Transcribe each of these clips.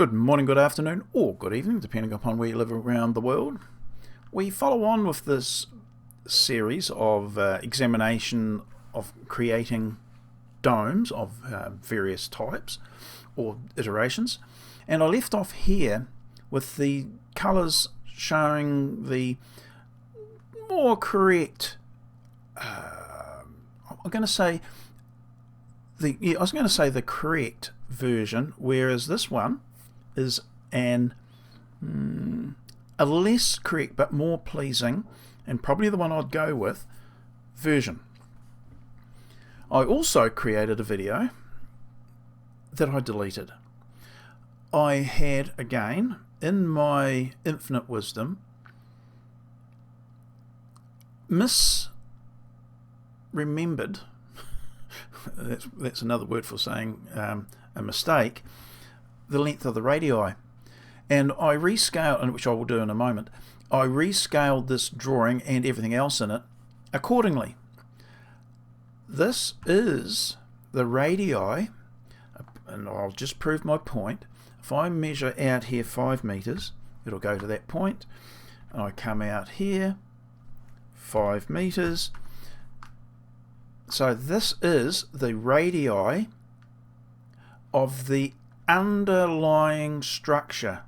Good morning, good afternoon, or good evening, depending upon where you live around the world. We follow on with this series of examination of creating domes of various types or iterations, and I left off here with the colours showing the more correct, I was going to say the correct version, whereas this one is a less correct but more pleasing, and probably the one I'd go with, version. I also created a video that I deleted. I had, again, in my infinite wisdom, misremembered that's another word for saying a mistake, the length of the radii, and I rescaled, which I will do in a moment. I rescaled this drawing and everything else in it accordingly. This is the radii, and I'll just prove my point. If I measure out here 5 meters, it'll go to that point, and I come out here 5 meters. So this is the radii of the underlying structure,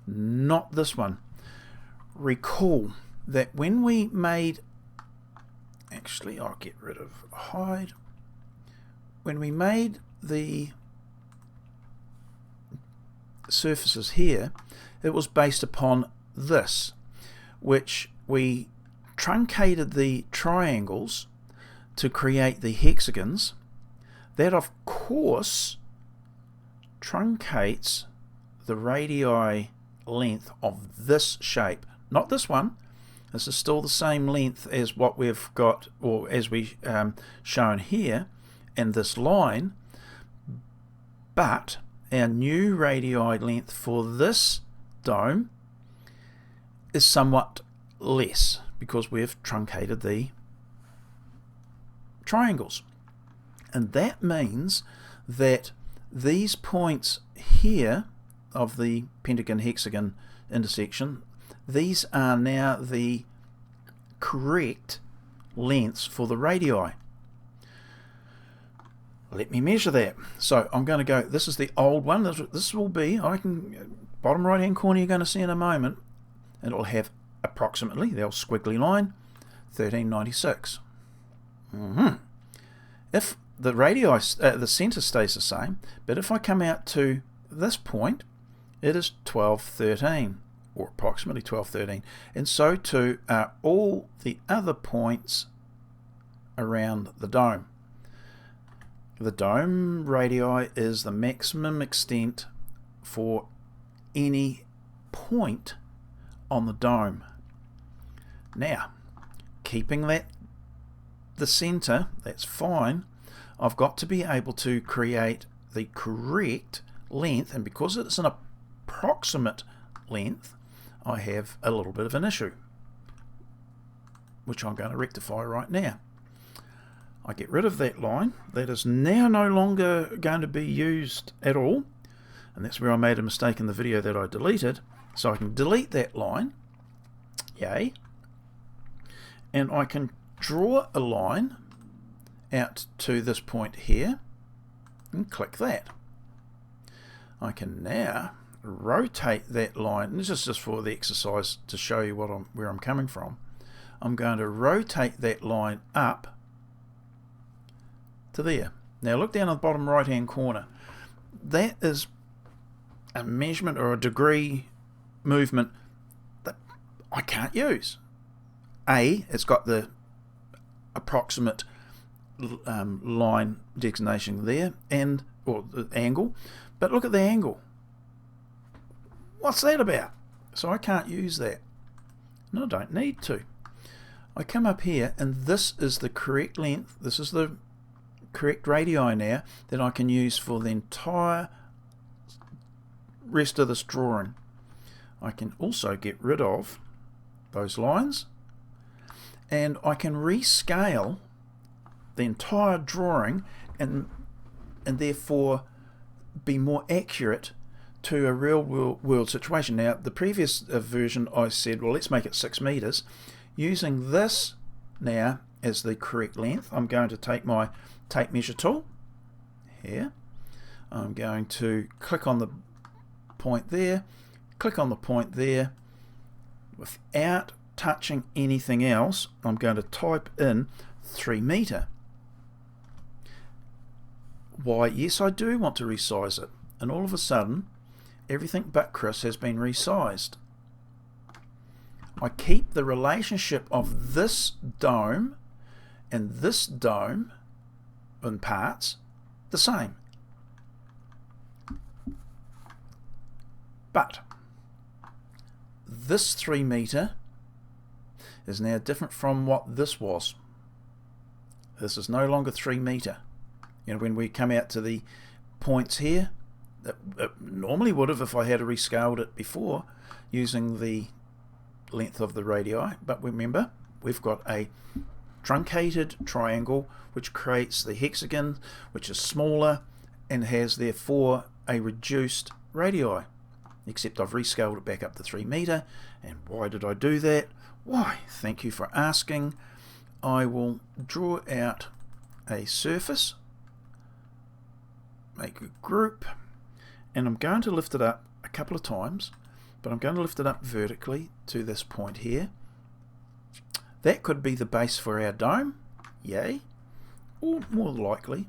not this one. Recall that when we made, actually I'll get rid of hide, when we made the surfaces here, it was based upon this, which we truncated the triangles to create the hexagons. That of course truncates the radii length of this shape, not this one. This is still the same length as what we've got, or as we shown here in this line, but our new radii length for this dome is somewhat less because we've truncated the triangles, and that means that these points here of the pentagon hexagon intersection, these are now the correct lengths for the radii. Let me measure that. So I'm going to go, this is the old one, this will be, bottom right hand corner you're going to see in a moment, and it'll have approximately, the old squiggly line, 1396. If the radii, the centre stays the same, but if I come out to this point, it is 1213, or approximately 1213, and so too are all the other points around the dome. The dome radii is the maximum extent for any point on the dome. Now, keeping that the center, that's fine. I've got to be able to create the correct length, and because it's an approximate length, I have a little bit of an issue, which I'm going to rectify right now. I get rid of that line. That is now no longer going to be used at all, and that's where I made a mistake in the video that I deleted. So I can delete that line, yay, and I can draw a line out to this point here and click that. I can now rotate that line, and this is just for the exercise to show you where I'm coming from. I'm going to rotate that line up to there. Now look down at the bottom right hand corner. That is a measurement or a degree movement that I can't use. It's got the approximate line designation there, or the angle, but look at the angle. What's that about? So I can't use that. No, I don't need to. I come up here, and this is the correct length. This is the correct radii now that I can use for the entire rest of this drawing. I can also get rid of those lines, and I can rescale the entire drawing and therefore be more accurate to a real world situation. Now, the previous version I said, well, let's make it 6 meters. Using this now as the correct length, I'm going to take my tape measure tool here. I'm going to click on the point there, click on the point there. Without touching anything else, I'm going to type in 3 meter. Why, yes, I do want to resize it. And all of a sudden, everything but Chris has been resized. I keep the relationship of this dome and this dome in parts the same. But this 3 meter is now different from what this was. This is no longer 3 meter. You know, when we come out to the points here, it normally would have if I had rescaled it before using the length of the radii, but remember, we've got a truncated triangle which creates the hexagon, which is smaller and has therefore a reduced radii, except I've rescaled it back up to 3 meter. And why did I do that? Why, thank you for asking. I will draw out a surface, make a group, and I'm going to lift it up a couple of times, but I'm going to lift it up vertically to this point here. That could be the base for our dome, yay, or more likely,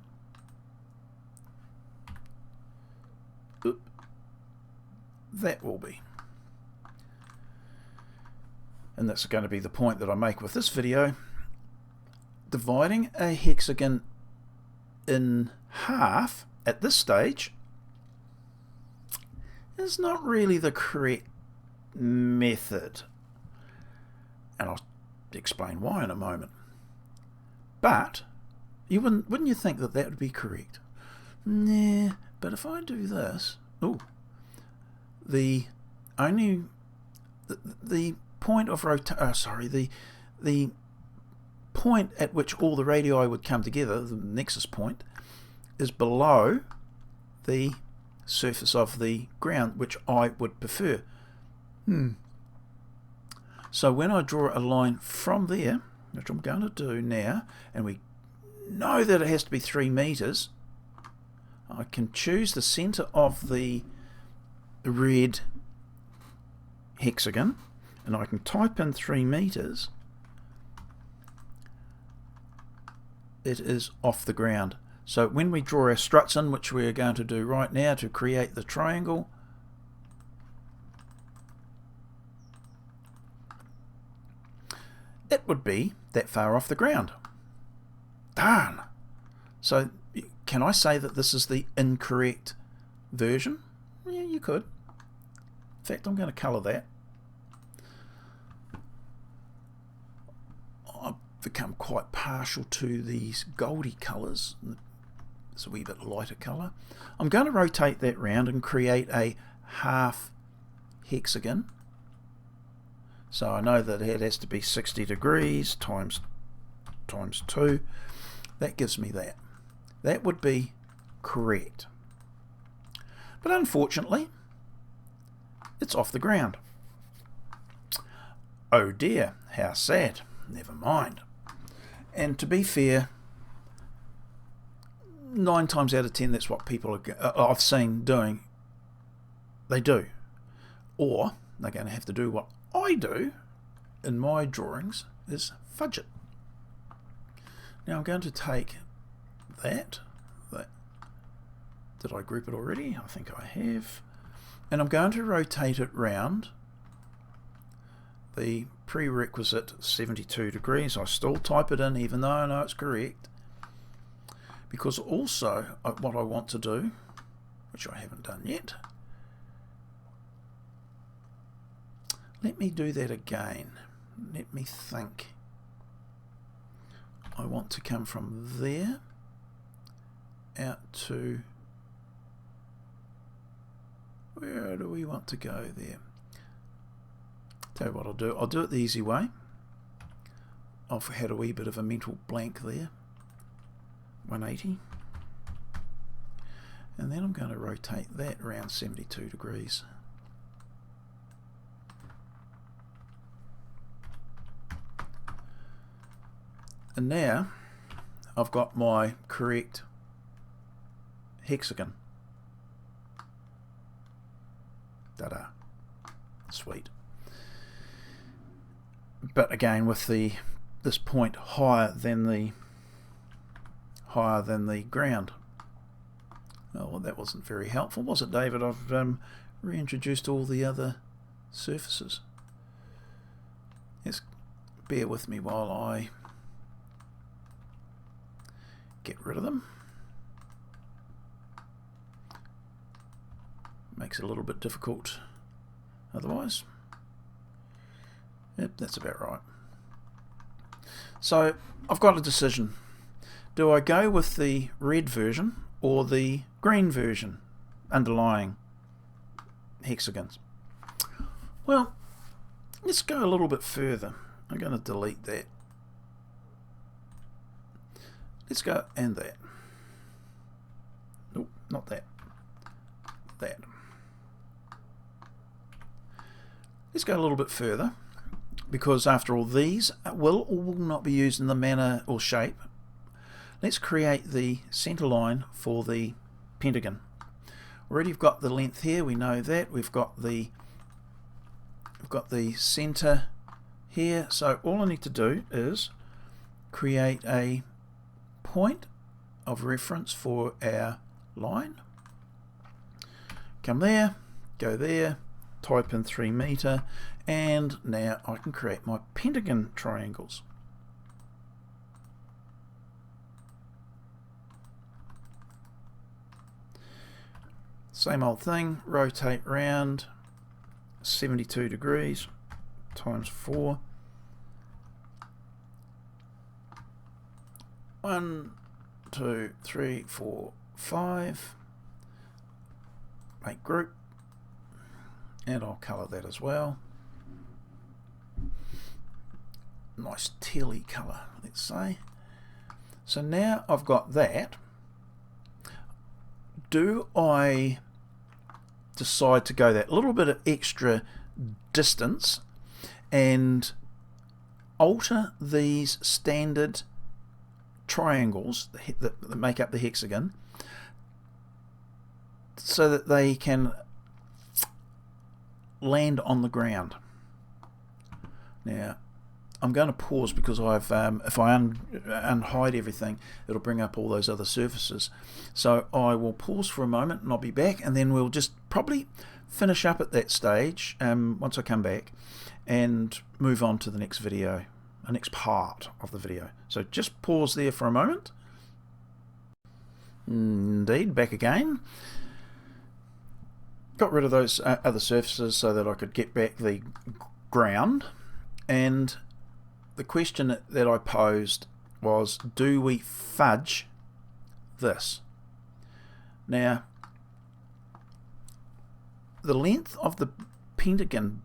that will be. And that's going to be the point that I make with this video. Dividing a hexagon in half at this stage is not really the correct method, and I'll explain why in a moment. But you wouldn't you think that that would be correct? Nah, but if I do this, the point of the point at which all the radii would come together, the nexus point, is below the surface of the ground, which I would prefer. So when I draw a line from there, which I'm going to do now, and we know that it has to be 3 meters, I can choose the center of the red hexagon, and I can type in 3 meters. It is off the ground. So when we draw our struts in, which we are going to do right now to create the triangle, it would be that far off the ground. Darn! So can I say that this is the incorrect version? Yeah, you could. In fact, I'm going to colour that. I've become quite partial to these goldy colours. It's a wee bit lighter colour. I'm going to rotate that round and create a half hexagon. So I know that it has to be 60 degrees times 2. That gives me that. That would be correct. But unfortunately, it's off the ground. Oh dear, how sad. Never mind. And to be fair, 9 times out of 10, that's what people I've seen doing. They do. Or they're going to have to do what I do in my drawings, is fudge it. Now I'm going to take that. Did I group it already? I think I have. And I'm going to rotate it round the prerequisite 72 degrees. I still type it in even though I know it's correct. Because also what I want to do, which I haven't done yet, let me do that again. Let me think. I want to come from there out to, where do we want to go there? Tell you what I'll do. I'll do it the easy way. I've had a wee bit of a mental blank there. 180. And then I'm going to rotate that around 72 degrees. And now I've got my correct hexagon. Ta-da. Sweet. But again, with this point higher than the ground. Oh, well, that wasn't very helpful, was it, David? I've reintroduced all the other surfaces. Just bear with me while I get rid of them. Makes it a little bit difficult otherwise. Yep, that's about right. So I've got a decision. Do I go with the red version or the green version underlying hexagons? Well, let's go a little bit further. I'm going to delete that. Let's go and that. Nope, not that. That. Let's go a little bit further, because after all, these will or will not be used in the manner or shape. Let's create the center line for the pentagon. Already we've got the length here, we know that. We've got the center here, so all I need to do is create a point of reference for our line. Come there, go there, type in 3 meter, and now I can create my pentagon triangles. Same old thing, rotate round 72 degrees times 4. 1, 2, 3, 4, 5. Make group, and I'll colour that as well. Nice tealy colour, let's say. So now I've got that. Do I decide to go that little bit of extra distance and alter these standard triangles that make up the hexagon so that they can land on the ground? Now I'm going to pause because I've if I unhide everything, it'll bring up all those other surfaces. So I will pause for a moment and I'll be back, and then we'll just probably finish up at that stage once I come back and move on to the next video, the next part of the video. So just pause there for a moment. Indeed, back again. Got rid of those other surfaces so that I could get back the ground, and the question that I posed was, do we fudge this? Now, the length of the pentagon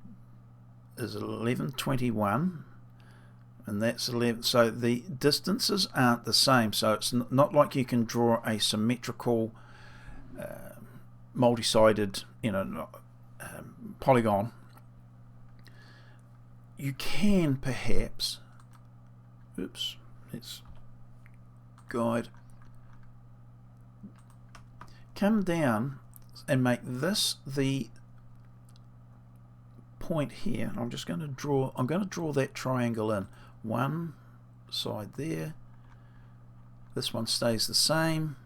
is 1121, and that's 11, so the distances aren't the same, so it's not like you can draw a symmetrical multi-sided polygon. You can perhaps, oops, let's guide, come down and make this the point here. I'm just going to draw, that triangle in. One side there, this one stays the same,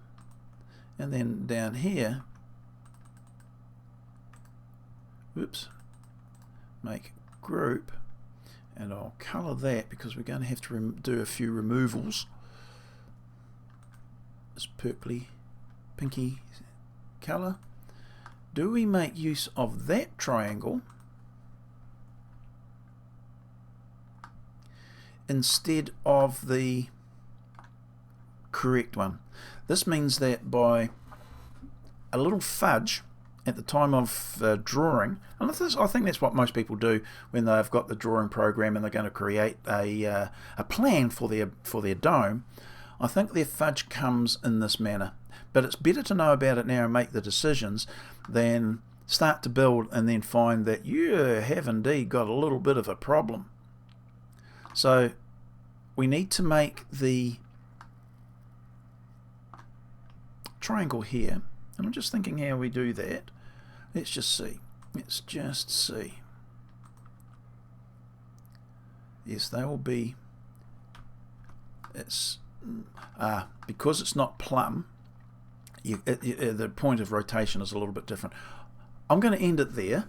and then down here, oops, make group, and I'll colour that because we're going to have to do a few removals. This purpley pinky colour. Do we make use of that triangle instead of the correct one? This means that by a little fudge at the time of drawing, and I think that's what most people do when they've got the drawing program and they're going to create a plan for their dome. I think their fudge comes in this manner. But it's better to know about it now and make the decisions than start to build and then find that you have indeed got a little bit of a problem. So we need to make the triangle here, and I'm just thinking how we do that. Let's just see. Let's just see. Yes, they will be. It's because it's not plumb. The point of rotation is a little bit different. I'm going to end it there.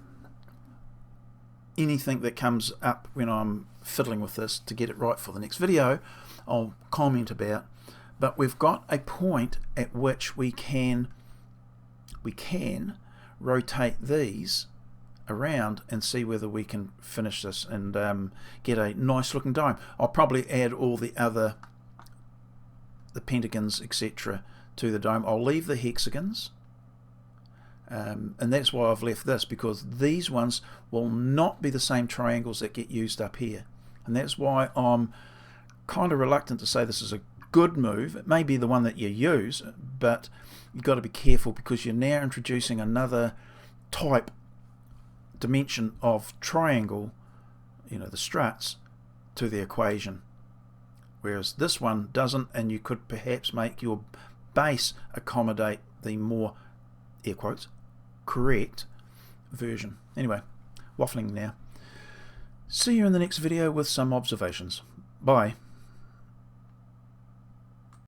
Anything that comes up when I'm fiddling with this to get it right for the next video, I'll comment about. But we've got a point at which we can rotate these around and see whether we can finish this and get a nice looking dome. I'll probably add all the pentagons, etc. to the dome. I'll leave the hexagons, and that's why I've left this, because these ones will not be the same triangles that get used up here, and that's why I'm kind of reluctant to say this is a good move. It may be the one that you use, but you've got to be careful because you're now introducing another type dimension of triangle, the struts, to the equation, whereas this one doesn't, and you could perhaps make your base accommodate the more, air quotes, correct version. Anyway, waffling now. See you in the next video with some observations. Bye.